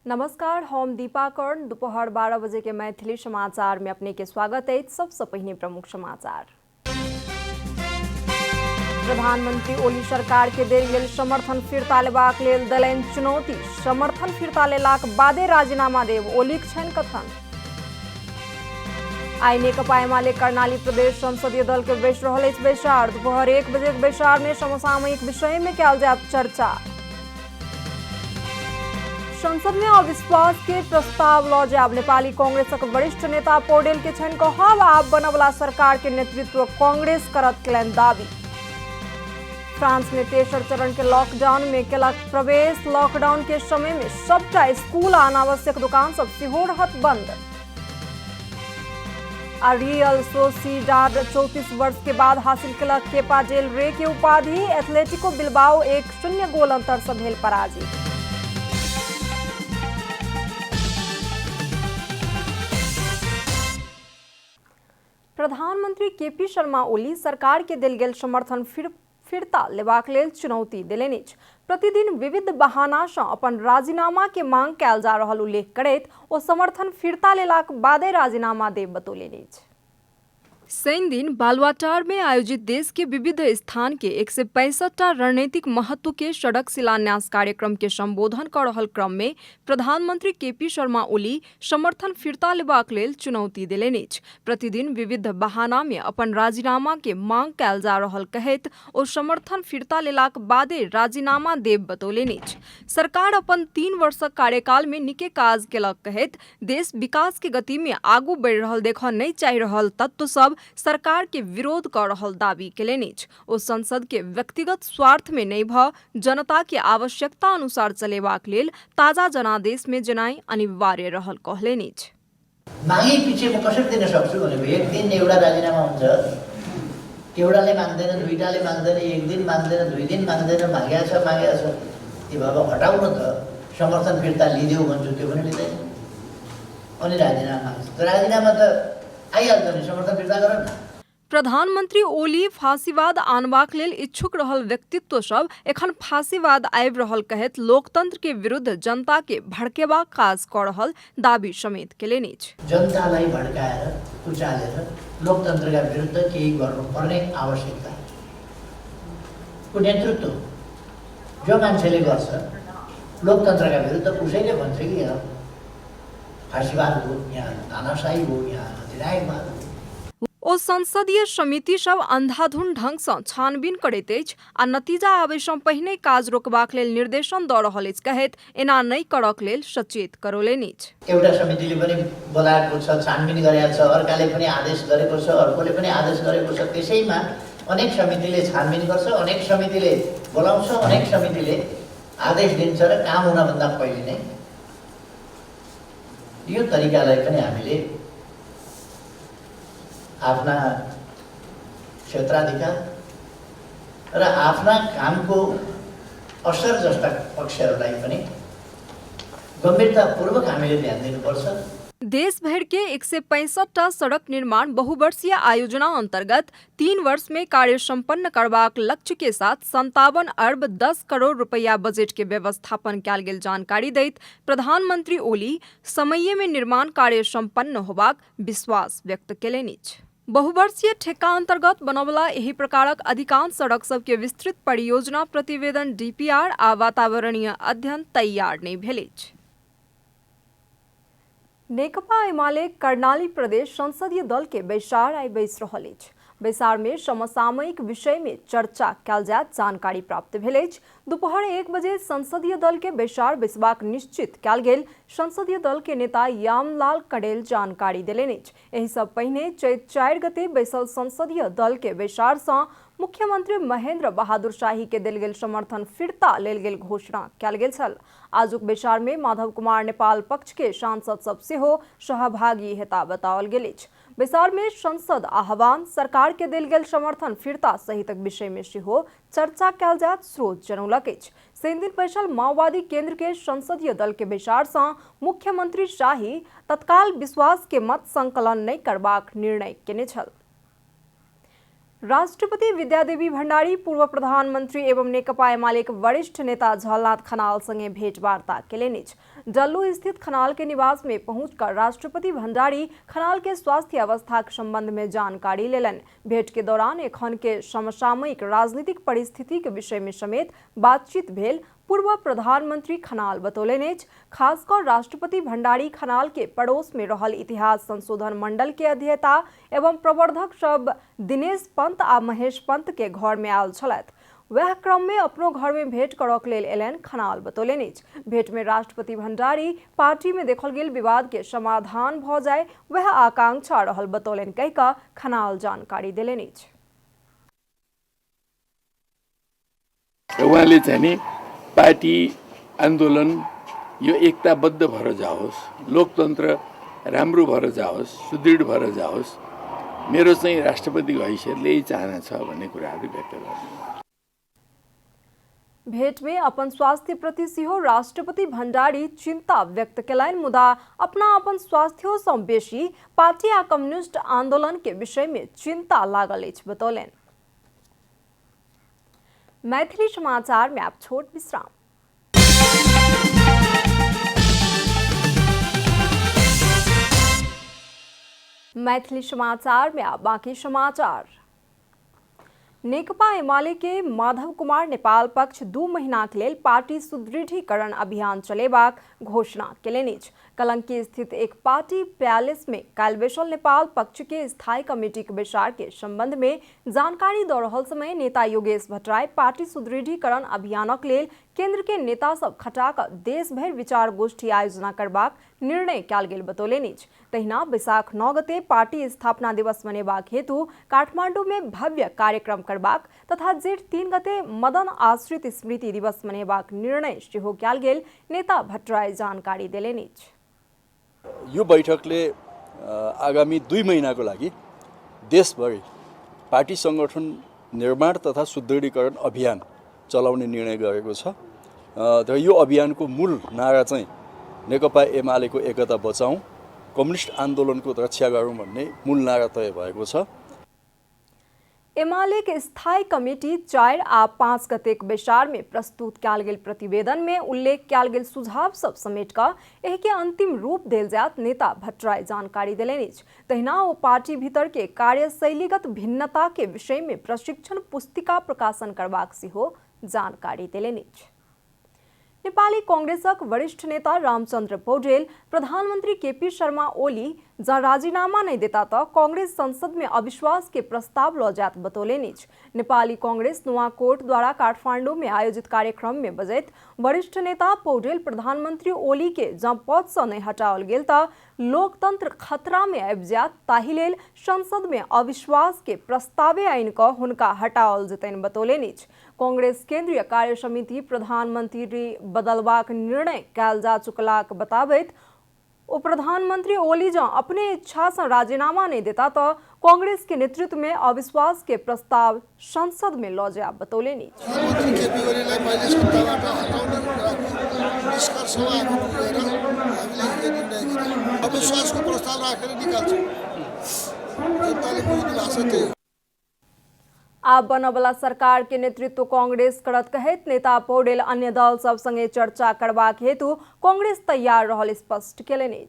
नमस्कार, हम दीपा कर्ण। दोपहर 12 बजे के मैथिली समाचार में अपने के स्वागत है। सबसे पहले प्रमुख समाचार। प्रधानमंत्री ओली सरकार के देल गेल समर्थन फिरता लेबाक लेल देलनि चुनौती। समर्थन फिरता लेलाक बादे राजीनामा देब, ओलीक छनि कथन। आई नेकपा एमाले कर्णाली प्रदेश संसदीय दल के बैस रहल अछि बैसार। दोपहर 1 बजे के बैसार में समसामयिक विषय में कयल जायत चर्चा। संसद में अविश्वास के प्रस्ताव ल जायब, नेपाली कांग्रेसक वरिष्ठ नेता पौडेल के छनि कहब। आब बनवला सरकार के नेतृत्व कांग्रेस करत, केलनि दावी। फ्रांस में तेसर चरण के लॉकडाउन में केलक प्रवेश। लॉकडाउन के समय में सबटा स्कूल आ अनावश्यक दुकान सब सेहो रहत बंद। आ रियल सोसिडाड 34 वर्ष के बाद हासिल केलक केपा जेल रे के उपाधि। एथलेटिको बिल्बाओ 1-0 गोल अंतर से भेल पराजित। प्रधानमंत्री केपी शर्मा ओली सरकार के देल गेल समर्थन फिरता लेबाक लेल चुनौती देलनि अछि। प्रतिदिन विविध बहाना सँ अपन राजीनामा के मांग कयल जा रहल उल्लेख करैत ओ समर्थन फिरता लेलाक बादे राजीनामा देब बतौलनि अछि। शनि दिन बालुआटार में आयोजित देश के विविध स्थान के 165टा रणनीतिक महत्व के सड़क शिलान्यास कार्यक्रम के संबोधन कर रहल क्रम में प्रधानमंत्री केपी शर्मा ओली समर्थन फिरता लेबाक लेल चुनौती देलनि अछि। प्रतिदिन विविध बहाना में अपन राजीनामा के मांग कयल जा रहल कहैत ओ समर्थन फिरता लेलाक बादे राजीनामा देब बतौलनि अछि। सरकार अपन 3 वर्षक कार्यकाल में नीके काज केलक कहैत देश विकास के गति में आगू बढ़ि रहल देखऽ नहीं चाहि रहल तत्व सब सरकार के विरोध कर रहल दावी केलनि अछि। ओ संसद के व्यक्तिगत स्वार्थ में नहीं भ जनता के आवश्यकता अनुसार चलेबाक लेल ताजा जनादेश में जेनाइ अनिवार्य रहल कहलनि अछि। मागे पछि म कसरी दिन सक्छु भनेको एक दिन एउटा राजीनामा हुन्छ, एउटाले माग्दैन, दुईटाले माग्दैन, एक दिन माग्दैन, 2 दिन माग्दैन, मागेको छ। त्यो भए हटाउन त समर्थन फिर्ता लिदेऊ भन्छु, त्यो पनि लिँदैन। अनि राजीनामा माग्छ, राजीनामा त आइहाल्छ नि, समर्थन फिर्ता गर न। प्रधानमंत्री ओली फांसीवाद आनबाक लेल इच्छुक रहल व्यक्तित्व सब एखन फांसीवाद आबि रहल कहैत लोकतंत्र के विरुद्ध जनता के भड़केबा काज कर रहल दावी समेत केलनि अछि। जनतालाई भड्काएर उचालेर लोकतन्त्रका विरुद्ध केही गर्नुपर्ने आवश्यकता को नेतृत्व जो मान्छेले गर्छ लोकतन्त्रका विरुद्ध उसैले भन्छ कि यहाँ फाँसीवाद हो, यहाँ तानाशाही हो, यहाँ अधिनायकवाद हो। ओ संसदीय समिति सब अंधाधुन ढंग सँ छानबीन करैत अछि आ नतीजा आबै सँ पहिने काज रोकबाक लेल निर्देशन दऽ रहल अछि कहैत एना नहि करक लेल सचेत करौलनि अछि। एउटा समितिले पनि बोलाएको छ, छानबिन गरेको छ, अर्काले पनि आदेश गरेको छ, अर्कोले पनि आदेश गरेको छ। त्यसैमा अनेक समितिले छानबिन गर्छ, अनेक समितिले बोलाउँछ, अनेक समितिले आदेश दिन्छ र काम हुनभन्दा पहिले नै यो तरिकालाई पनि हामीले आफ्ना क्षेत्राधिकार र आफ्ना कामको असर जस्ता पक्षहरूलाई पनि गम्भीरतापूर्वक हामीले ध्यान दिनुपर्छ। देश भर के 165टा सड़क निर्माण बहुवर्षीय आयोजना अंतर्गत 3 वर्ष में कार्य संपन्न करबाक लक्ष्य के साथ 57 अरब 10 करोड़ रुपया बजट के व्यवस्थापन कयल गेल जानकारी दैत प्रधानमंत्री ओली समय में निर्माण कार्य संपन्न होबाक विश्वास व्यक्त केलनि अछि। बहुवर्षीय ठेका अंतर्गत बनवला एही प्रकारक अधिकांश सड़क सब के विस्तृत परियोजना प्रतिवेदन डीपीआर आ वातावरणीय अध्ययन तैयार नहीं भेल अछि। नेकपा एमाले कर्णाली प्रदेश संसदीय दल के बैसार आई बैस रहल अछि। बैसार में समसामयिक विषय में चर्चा कयल जायत जानकारी प्राप्त भेल अछि। दोपहर 1 बजे संसदीय दल के बैसार बैसबाक निश्चित कयल गेल संसदीय दल के नेता यामलाल कड़ेल जानकारी देलनि अछि। एहि सँ पहिने चैत 4 गते बैसल संसदीय दल के बैसार सँ मुख्यमंत्री महेंद्र बहादुर शाही के देल गेल समर्थन फिरता लेल गेल घोषणा कयल गेल छल। आजुक बैसार में माधव कुमार नेपाल पक्ष के सांसद सब सेहो सहभागी हेता बताओल गेल अछि। बैसार में संसद आह्वान, सरकार के देल गेल समर्थन फिरता सहितक विषय में सेहो चर्चा कयल जायत स्रोत जनौलक अछि। शनि दिन बैसल माओवादी केंद्र के संसदीय दल के बैसार सँ मुख्यमंत्री शाही तत्काल विश्वास के मत संकलन नहीं करबाक निर्णय केने छल। राष्ट्रपति विद्यादेवी भण्डारी पूर्व प्रधानमंत्री एवं नेकपा एमालेक वरिष्ठ नेता झलनाथ खनाल संगे भेंटवार्ता केलनि अछि। जल्लू स्थित खनाल के निवास में पहुंचकर राष्ट्रपति भंडारी खनाल के स्वास्थ्य अवस्था के संबंध में जानकारी लेलन। भेंट के दौरान एखन के समसामयिक राजनीतिक परिस्थिति के विषय में समेत बातचीत भेल। पूर्व प्रधानमंत्री खनाल बतौलनि खासकर राष्ट्रपति भंडारी खनाल के पड़ोस में रहल इतिहास संशोधन मंडल के अध्येता एवं प्रवर्धक सब दिनेश पंत आ महेश पंत के घर में आयल छलथि। वह क्रम में अपनो घर में भेंट करक लेल एलनि। खनाल बतौलनि भेंट में राष्ट्रपति भंडारी पार्टी में देखल गेल विवाद के समाधान भ जाए वह आकांक्षा रहल बतौलनि कहि कऽ खनाल जानकारी देलनि। उहाँले चाहिँ पार्टी आन्दोलन यो एकताबद्ध भएर जाओस्, लोकतन्त्र राम्रो भएर जाओस्, सुदृढ भएर जाओस्, मेरो चाहिँ राष्ट्रपतिको हैसियतले यही चाहना छ भन्ने कुराहरू व्यक्त गर्नु। भेंट में अपन स्वास्थ्य प्रति सेहो राष्ट्रपति भंडारी चिंता व्यक्त केलनि, मुदा अपना अपन स्वास्थ्यो सँ बेसी पार्टी आ कम्युनिस्ट आंदोलन के विषय में चिंता लागल अछि बतौलनि। मैथिली समाचार में आप छोट विश्राम। मैथिली समाचार में आप बाकी समाचार। नेकपा एमाले के माधव कुमार नेपाल पक्ष 2 महीना के लेल पार्टी सुदृढ़ीकरण अभियान चलेबाक घोषणा केलनि। कलंकी स्थित एक पार्टी पैलेस में काल्हि बैसल नेपाल पक्ष के स्थायी कमेटी के बैसार के संबंध में जानकारी दऽ रहल समय नेता योगेश भट्टराई पार्टी सुदृढ़ीकरण अभियानक लेल केंद्र के नेता सब खटा कऽ देश भरि विचार गोष्ठी आयोजना करबाक निर्णय कयल गेल बतौलनि। तहिना बैसाख 9 गते पार्टी स्थापना दिवस मनेबाक हेतु काठमांडू में भव्य कार्यक्रम करबाक तथा जेठ 3 गते मदन आश्रित स्मृति दिवस मनेबाक निर्णय सेहो कयल गेल नेता भट्टराई जानकारी देलनि। यो बैठकले आगामी 2 महिनाको लागि देशभरि पार्टी संगठन निर्माण तथा सुदृढीकरण अभियान चलाउने निर्णय गरेको छ र यो अभियानको मूल नारा चाहिँ नेकपा एमालेको एकता बचाऊं, कम्युनिस्ट आन्दोलनको रक्षा गरौं भन्ने मूल नारा तय भएको छ। एमाले के स्थायी कमेटी 4 आ 5 गतेक बैसार में प्रस्तुत कयल गेल प्रतिवेदन में उल्लेख कयल गेल सुझाव सब समेट कऽ एहि के अंतिम रूप देल जायत नेता भट्टराई जानकारी देलनि। तहिना ओ पार्टी भीतर के कार्यशैलीगत भिन्नता के विषय में प्रशिक्षण पुस्तिका प्रकाशन करबाक सेहो जानकारी देलनि। नेपाली कांग्रेसक वरिष्ठ नेता रामचंद्र पौडेल प्रधानमंत्री केपी शर्मा ओली जँ राजीनामा नहीं देता तो कांग्रेस संसद में अविश्वास के प्रस्ताव लऽ जायत बतौलनि। नेपाली कांग्रेस नुवाकोट द्वारा काठमांडू में आयोजित कार्यक्रम में बजैत वरिष्ठ नेता पौडेल प्रधानमंत्री ओली के जँ पद से नहीं हटाओल गेल तो लोकतंत्र खतरा में आबि जायत, ताहि लेल संसद में अविश्वास के प्रस्तावे आनि कऽ हुनका हटाओल जेतनि बतौलनि। कांग्रेस केंद्रीय कार्य समिति प्रधानमंत्री बदलबाक निर्णय कयल जा चुकलाक बताबैत ओ प्रधानमंत्री ओली जँ अपने इच्छा से राजीनामा नहीं देता तो कांग्रेस के नेतृत्व में अविश्वास के प्रस्ताव संसद में लऽ जाय बतौलनि। अविश्वास को प्रस्ताव राखेर निकाल्छौं, जनताले बुझ्ने भाषा त्यही हो। आब बनवला सरकार के नेतृत्व कांग्रेस करत कहैत नेता पौडेल अन्य दल सब संगे चर्चा करबाक हेतु कांग्रेस तैयार रहल स्पष्ट केलनि।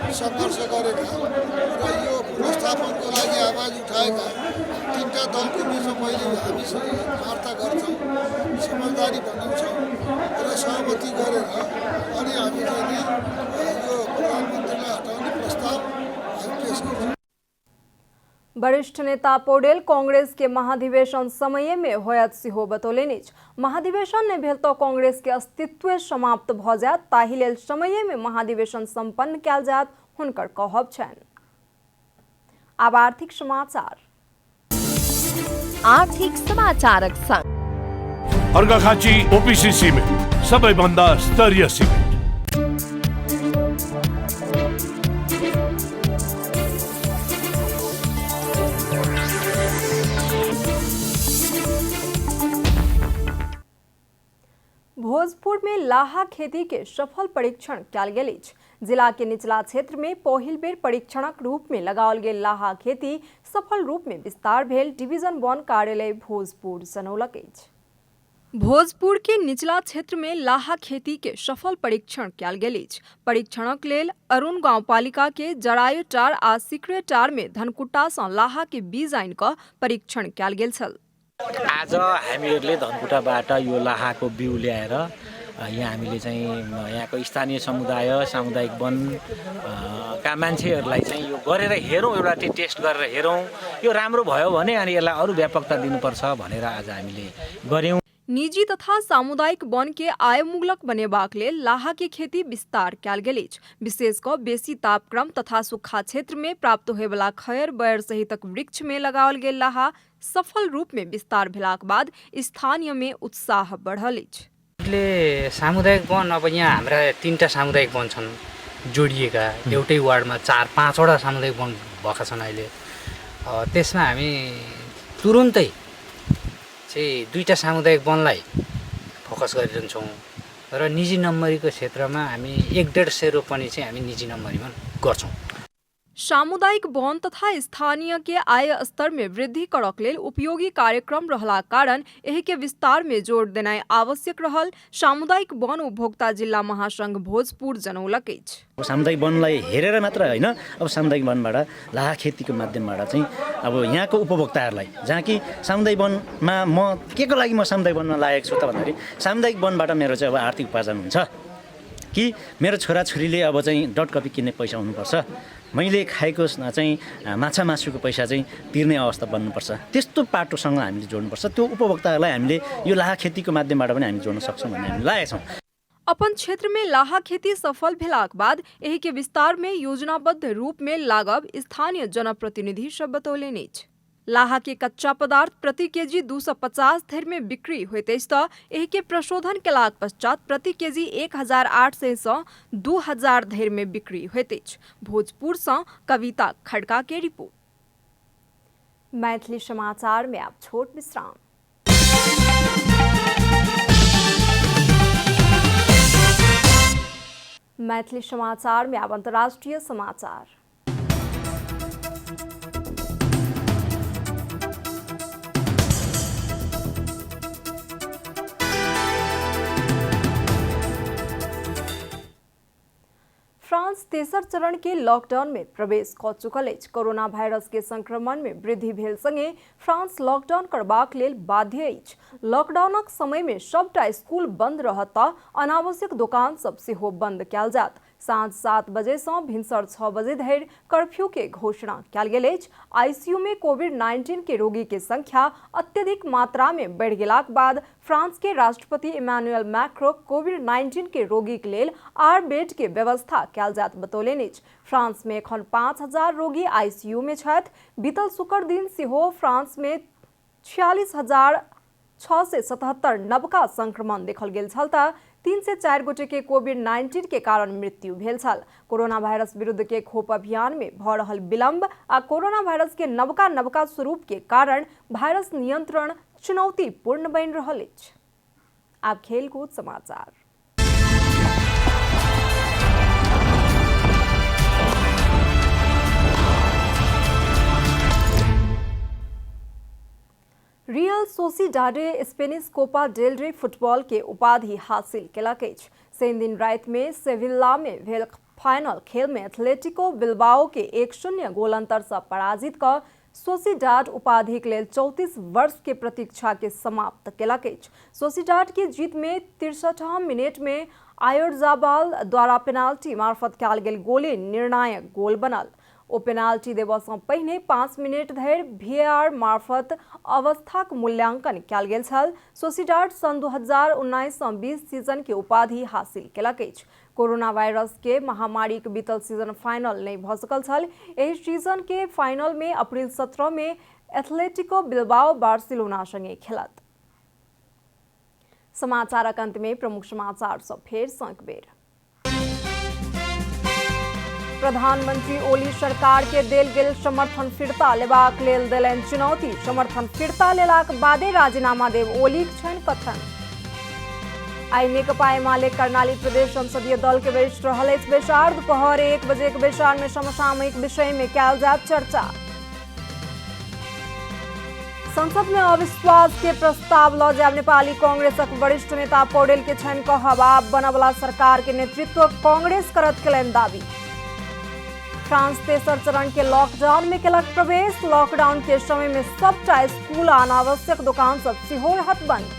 संघर्ष गरेका र यो पुनर्स्थापनको लागि आवाज उठाएका 3टा दलको बिचमा पहिले हामी वार्ता गर्छौँ, समझदारी बनाउँछौँ र सहमति गरेर अनि हामी चाहिँ यो प्रधानमन्त्रीलाई हटाउने प्रस्ताव हामी पेश गर्छौँ। वरिष्ठ नेता पौडेल कांग्रेस के महाधिवेशन समय में होयत सेहो बतौलनि। महाधिवेशन नहीं भेल तो कांग्रेस के अस्तित्व समाप्त भ जायत, ताहि लेल समय में महाधिवेशन संपन्न कयल जायत हुनकर कहब छनि। आब आर्थिक समाचार। आर्थिक समाचारक संग अर्घाखाँची ओपीसी सिमेन्ट सबैभन्दा स्तरीय सिमेन्ट। भोजपुर में लाहा खेती के सफल परीक्षण कयल गेल अछि। जिला के निचला क्षेत्र में पहिल बेर परीक्षणक रूप में लगाओल गेल लाहा खेती सफल रूप में विस्तार भेल डिवीजन 1 कार्यालय भोजपुर जनौलक अछि। भोजपुर के निचला क्षेत्र में लाहा खेती के सफल परीक्षण कयल गेल अछि। परीक्षणक लेल अरुण गांवपालिका के जरायुटार आ सिकरेटार में धनकुट्टा सँ लाहा के बीज आनि क परीक्षण कयल गेल छल। आज हामीहरूले धनकुटाबाट यो लाहाको बिउ ल्याएर यहाँ हामीले चाहिँ यहाँको स्थानीय समुदाय सामुदायिक वन का मान्छेहरूलाई चाहिँ यो गरेर हेरौँ, एउटा टेस्ट गरेर हेरौँ, यो राम्रो भयो भने अनि यसलाई अरू व्यापकता दिनुपर्छ भनेर आज हामीले गर्यौँ। निजी तथा सामुदायिक वन के आयमुगलक बनेबाक लेल लाहा के खेती विस्तार कयल गेल अछि। विशेष क बेसी तापक्रम तथा सूखा क्षेत्र में प्राप्त होयवला खैर बैर सहितक वृक्ष में लगाओल गेल लाहा सफल रूप में विस्तार भेलाक बाद स्थानीय में उत्साह बढ़ल अछि। सामुदायिक वन अब यहाँ हाम्रा 3टा सामुदायिक वन छन् जोडिएका, एउटै वार्डमा 4-5वटा सामुदायिक वन भएका छन्। अहिले त्यसमा हामी तुरुन्तै चाहिँ 2टा सामुदायिक वनलाई फोकस गरिरहन्छौँ र निजी नम्बरीको क्षेत्रमा हामी 1-150 रोपनी चाहिँ हामी निजी नम्बरीमा गर्छौँ। सामुदायिक वन तथा स्थानीय के आय स्तर में वृद्धि करक लेल उपयोगी कार्यक्रम रहला कारण एहि के विस्तार में जोर देनाइ आवश्यक रहल सामुदायिक वन उपभोक्ता जिल्ला महासंघ भोजपुर जनौलक अछि। सामुदायिक वनलाई हेरेर मात्र होइन, अब सामुदायिक वनबाट लाहा खेतीको माध्यमबाट चाहिँ अब यहाँको उपभोक्ताहरूलाई, जहाँ कि सामुदायिक वनमा म के को लागि म सामुदायिक वनमा लागेको छु त भन्दाखेरि सामुदायिक वनबाट मेरो चाहिँ अब आर्थिक उपार्जन हुन्छ कि मेरो छोराछोरीले अब चाहिँ डट कपी किन्ने पैसा हुनुपर्छ, मैले खाएको चाहिँ माछा मासुको पैसा चाहिँ तिर्ने अवस्था बन्नुपर्छ, त्यस्तो पाटोसँग हामीले जोड्नुपर्छ। त्यो उपभोक्ताहरूलाई हामीले यो लाहा खेतीको माध्यमबाट पनि हामी जोड्न सक्छौँ भन्ने हामी लागेका छौँ। अपन क्षेत्र में लाहा खेती सफल भेलाक बाद एहि के विस्तार में योजनाबद्ध रूप में लागब स्थानीय जनप्रतिनिधि सब बतौलनि अछि। लाहा के कच्चा पदार्थ प्रति केजी 250 धरि में बिक्री होइत अछि त एहि के प्रशोधन केलाक पश्चात प्रति केजी 1800 सँ 2000 धरि में बिक्री होइत अछि। भोजपुर सँ कविता खड़का के रिपोर्ट। मैथिली समाचार में आप छोट विश्राम। मैथिली समाचार में अब अंतर्राष्ट्रीय समाचार। फ्रांस तेसर चरण के लॉकडाउन में प्रवेश क चुकल अछि। कोरोना वायरस के संक्रमण में वृद्धि भेल संगे फ्रांस लॉकडाउन करबाक लेल बाध्य अछि। लॉकडाउनक समय में सबटा स्कूल बंद रहत त अनावश्यक दुकान सब सेहो बंद कयल जात। साँझ 7 बजे से भिनसर 6 बजे धरि कर्फ्यू के घोषणा कयल गेल अछि। आईसीयू में कोविड-19 के रोगी के संख्या अत्यधिक मात्रा में बढ़ि गेलाक बाद फ्रांस के राष्ट्रपति इमैनुअल मैक्रों कोविड-19 के रोगी के लेल 8 बेड के व्यवस्था कयल जात बतौलनि अछि। फ्रांस में एखन 5000 रोगी आईसीयू में छथि। बीतल शुक्र दिन सेहो फ्रांस में 46,677 नवका संक्रमण देखल गेल छल त 3 से 4 गोटे के कोविड-19 के कारण मृत्यु भेल छल। कोरोना वायरस विरुद्ध के खोप अभियान में भ रहल विलंब आ कोरोना वायरस के नवका स्वरूप के कारण वायरस नियंत्रण चुनौतीपूर्ण बनि रहल अछि। आब खेलकूद समाचार। रियल सोसिडाडे स्पेनिश कोपा डेल रे फुटबॉल के उपाधि हासिल केलक अछि। शनि दिन राति में सेविल्ला में भेल फाइनल खेल में एथलेटिको बिल्बाओ के 1-0 गोल अंतर से पराजित क सोसिडाड उपाधि के लेल 34 वर्ष के प्रतीक्षा के समाप्त केलक अछि। सोसिडाड की जीत में 63 मिनट में आयोरजाबाल द्वारा पेनाल्टी मार्फत कयल गेल गोले निर्णायक गोल बनल। ओ पेनाल्टी देबऽ सँ पहिने 5 मिनट धरि VAR मार्फत अवस्थाक मूल्यांकन कयल गेल छल। सोसिडाड सन 2019-20 सीजन के उपाधि हासिल केलक अछि। कोरोना वायरस के महामारी के बीतल सीजन फाइनल नहीं भ सकल छल। एहि सीजन के फाइनल में अप्रैल 17 में एथलेटिको बिल्बाओ बार्सिलोना संगे खेलत। समाचारक अंत में प्रमुख समाचार सब फेर सँ एक बेर। प्रधानमंत्री ओली सरकार के देल गेल समर्थन फिरता लेबाक लेल देलनि चुनौती। समर्थन फिरता लेलाक बादे राजीनामा देब ओलीक छनि कथन। आई नेकपा एमाले कर्णाली प्रदेश संसदीय दल के वरिष्ठ रहल इस बेसार दोपहर 1 बजे के बेसार में समसामयिक विषय में कैल जात चर्चा। संसद में अविश्वास के प्रस्ताव ल जाब नेपाली कांग्रेसक वरिष्ठ नेता पौडेल के छन कहबाब बनवला सरकार के नेतृत्व कांग्रेस करत केलन दावी। फ्रांस तेसर चरण के लॉकडाउन में केलक प्रवेश। लॉकडाउन के समय में सबटा स्कूल आ अनावश्यक दुकान सब सेहो रहत बंद।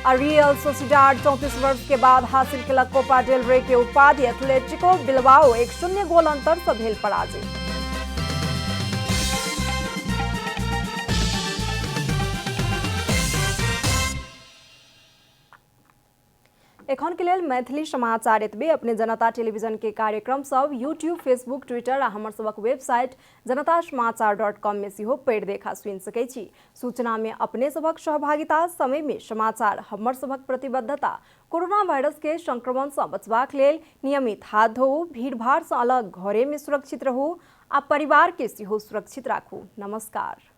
रियल सोसिडाड 34 वर्ष के बाद हासिल केलक कोपा डेल रे के उपाधि। एथलेटिको बिलबाओ 1-0 गोल अंतर से भेल पराजय। एखन के लेल मैथिली समाचार एतबे। अपने जनता टेलीविजन के कार्यक्रम सब यूट्यूब, फेसबुक, ट्विटर आ हमर सबक वेबसाइट जनतासमाचार.com में सेहो पढ़ि देखा सुनि सकै छी। सूचना में अपने सबक सहभागिता, समय में समाचार हमर सबक प्रतिबद्धता। कोरोना वायरस के संक्रमण से बचबाक लेल नियमित हाथ धोऊ, भीड़ भाड़ से अलग घरे में सुरक्षित रहू आ परिवार के सेहो सुरक्षित राखू। नमस्कार।